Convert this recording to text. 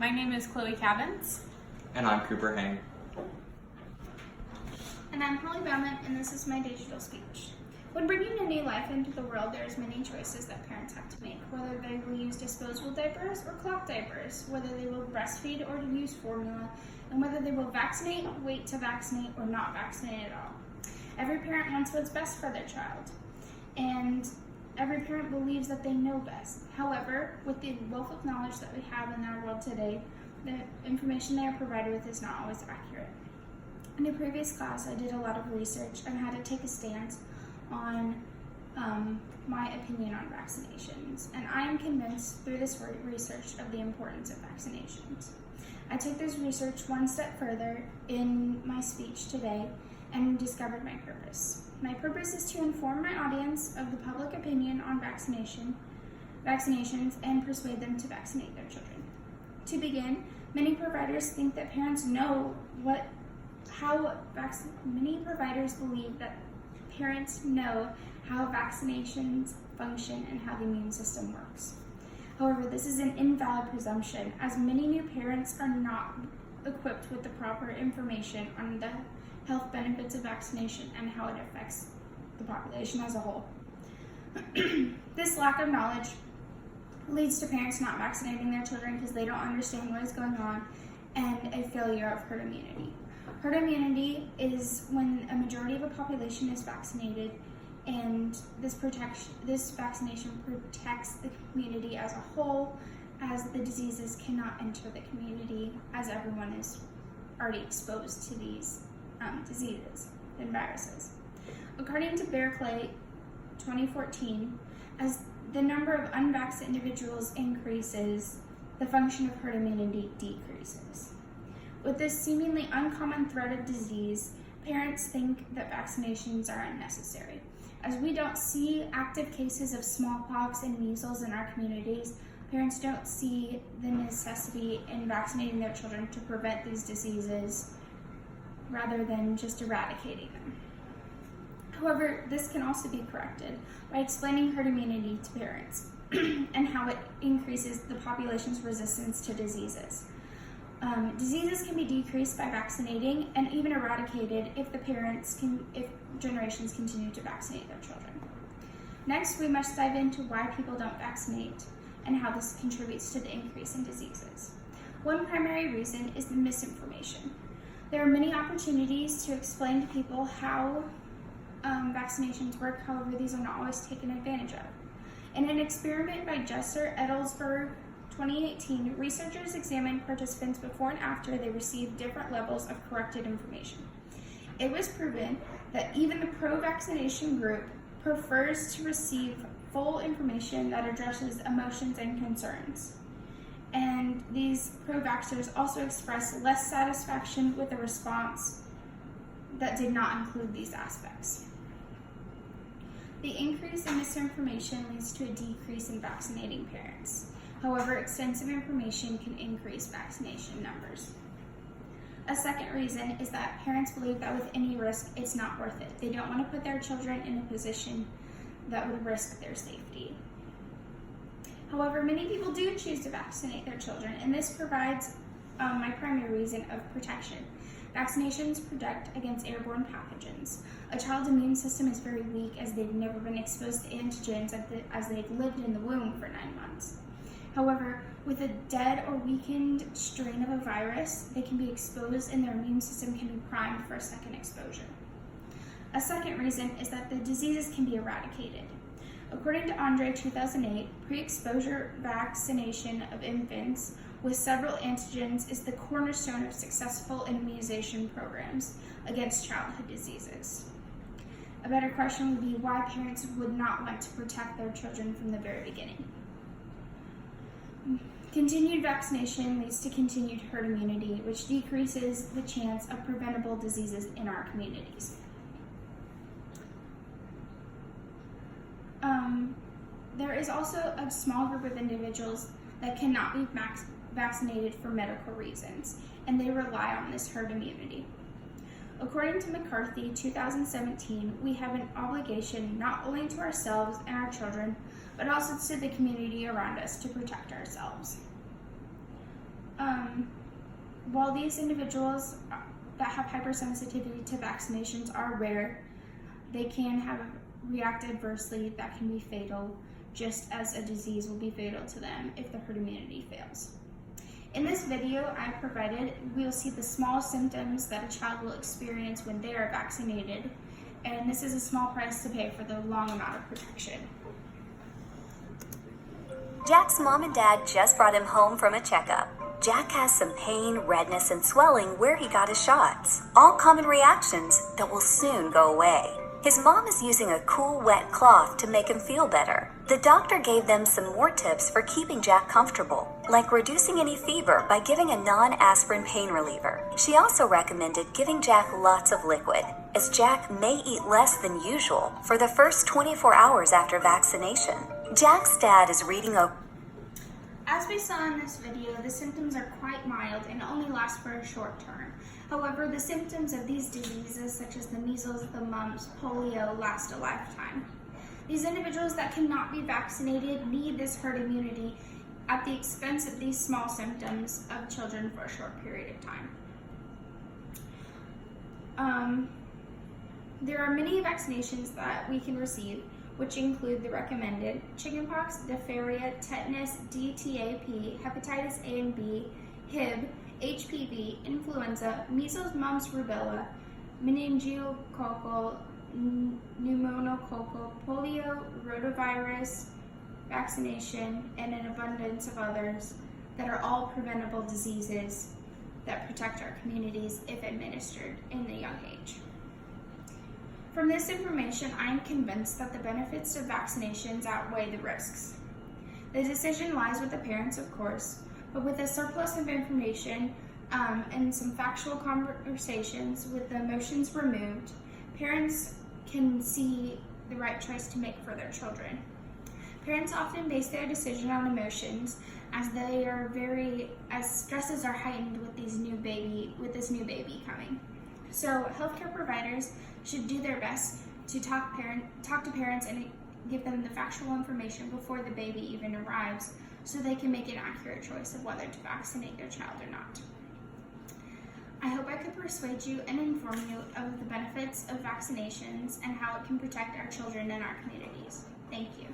My name is Chloe Cavins. And I'm Cooper Hang. And I'm Baumann, and this is my digital speech. When bringing a new life into the world, there's many choices that parents have to make, whether they will use disposable diapers or cloth diapers, whether they will breastfeed or use formula, and whether they will vaccinate, wait to vaccinate, or not vaccinate at all. Every parent wants what's best for their child, and every parent believes that they know best. However, with the wealth of knowledge that we have in our world today, the information they are provided with is not always accurate. In a previous class, I did a lot of research and had to take a stance on my opinion on vaccinations, and I am convinced through this research of the importance of vaccinations. I took this research one step further in my speech today and discovered my purpose. My purpose is to inform my audience of the public opinion on vaccinations and persuade them to vaccinate their children. To begin, many providers think that parents know many providers believe that parents know how vaccinations function and how the immune system works. However, this is an invalid presumption, as many new parents are not equipped with the proper information on the health benefits of vaccination and how it affects the population as a whole. This lack of knowledge leads to parents not vaccinating their children because they don't understand what is going on, and a failure of herd immunity. Herd immunity is when a majority of a population is vaccinated, and this vaccination protects the community as a whole, as the diseases cannot enter the community, as everyone is already exposed to these diseases and viruses. According to Berkeley 2014, as the number of unvaccinated individuals increases, the function of herd immunity decreases. With this seemingly uncommon threat of disease, parents think that vaccinations are unnecessary. As we don't see active cases of smallpox and measles in our communities, parents don't see the necessity in vaccinating their children to prevent these diseases rather than just eradicating them. However, this can also be corrected by explaining herd immunity to parents and how it increases the population's resistance to diseases. Diseases can be decreased by vaccinating and even eradicated if generations continue to vaccinate their children. Next, we must dive into why people don't vaccinate and how this contributes to the increase in diseases. One primary reason is the misinformation. There are many opportunities to explain to people how vaccinations work, however, these are not always taken advantage of. In an experiment by Jesser Edelsberg, 2018, researchers examined participants before and after they received different levels of corrected information. It was proven that even the pro-vaccination group prefers to receive full information that addresses emotions and concerns. And these pro-vaxxers also expressed less satisfaction with the response that did not include these aspects. The increase in misinformation leads to a decrease in vaccinating parents. However, extensive information can increase vaccination numbers. A second reason is that parents believe that with any risk, it's not worth it. They don't want to put their children in a position that would risk their safety. However, many people do choose to vaccinate their children, and this provides my primary reason of protection. Vaccinations protect against airborne pathogens. A child's immune system is very weak as they've never been exposed to antigens as they've lived in the womb for 9 months. However, with a dead or weakened strain of a virus, they can be exposed and their immune system can be primed for a second exposure. A second reason is that the diseases can be eradicated. According to Andre 2008, pre-exposure vaccination of infants with several antigens is the cornerstone of successful immunization programs against childhood diseases. A better question would be why parents would not want to protect their children from the very beginning. Continued vaccination leads to continued herd immunity, which decreases the chance of preventable diseases in our communities. There is also a small group of individuals that cannot be vaccinated for medical reasons, and they rely on this herd immunity. According to McCarthy, 2017, we have an obligation not only to ourselves and our children, but also to the community around us to protect ourselves. While these individuals that have hypersensitivity to vaccinations are rare, they can react adversely that can be fatal, just as a disease will be fatal to them if the herd immunity fails. In this video I provided, we'll see the small symptoms that a child will experience when they are vaccinated, and this is a small price to pay for the long amount of protection. Jack's mom and dad just brought him home from a checkup. Jack has some pain, redness, and swelling where he got his shots. All common reactions that will soon go away. His mom is using a cool, wet cloth to make him feel better. The doctor gave them some more tips for keeping Jack comfortable, like reducing any fever by giving a non-aspirin pain reliever. She also recommended giving Jack lots of liquid, as Jack may eat less than usual for the first 24 hours after vaccination. Jack's dad is reading a As we saw in this video, the symptoms are quite mild and only last for a short term. However, the symptoms of these diseases, such as the measles, the mumps, polio, last a lifetime. These individuals that cannot be vaccinated need this herd immunity at the expense of these small symptoms of children for a short period of time. There are many vaccinations that we can receive, which include the recommended chickenpox, diphtheria, tetanus, DTaP, hepatitis A and B, Hib, HPV, influenza, measles, mumps, rubella, meningococcal, pneumococcal, polio, rotavirus vaccination, and an abundance of others that are all preventable diseases that protect our communities if administered in a young age. From this information, I am convinced that the benefits of vaccinations outweigh the risks. The decision lies with the parents, of course, but with a surplus of information and some factual conversations with the emotions removed, parents can see the right choice to make for their children. Parents often base their decision on emotions as stresses are heightened with this new baby coming. So healthcare providers should do their best to talk to parents and give them the factual information before the baby even arrives, so they can make an accurate choice of whether to vaccinate their child or not. I hope I could persuade you and inform you of the benefits of vaccinations and how it can protect our children and our communities. Thank you.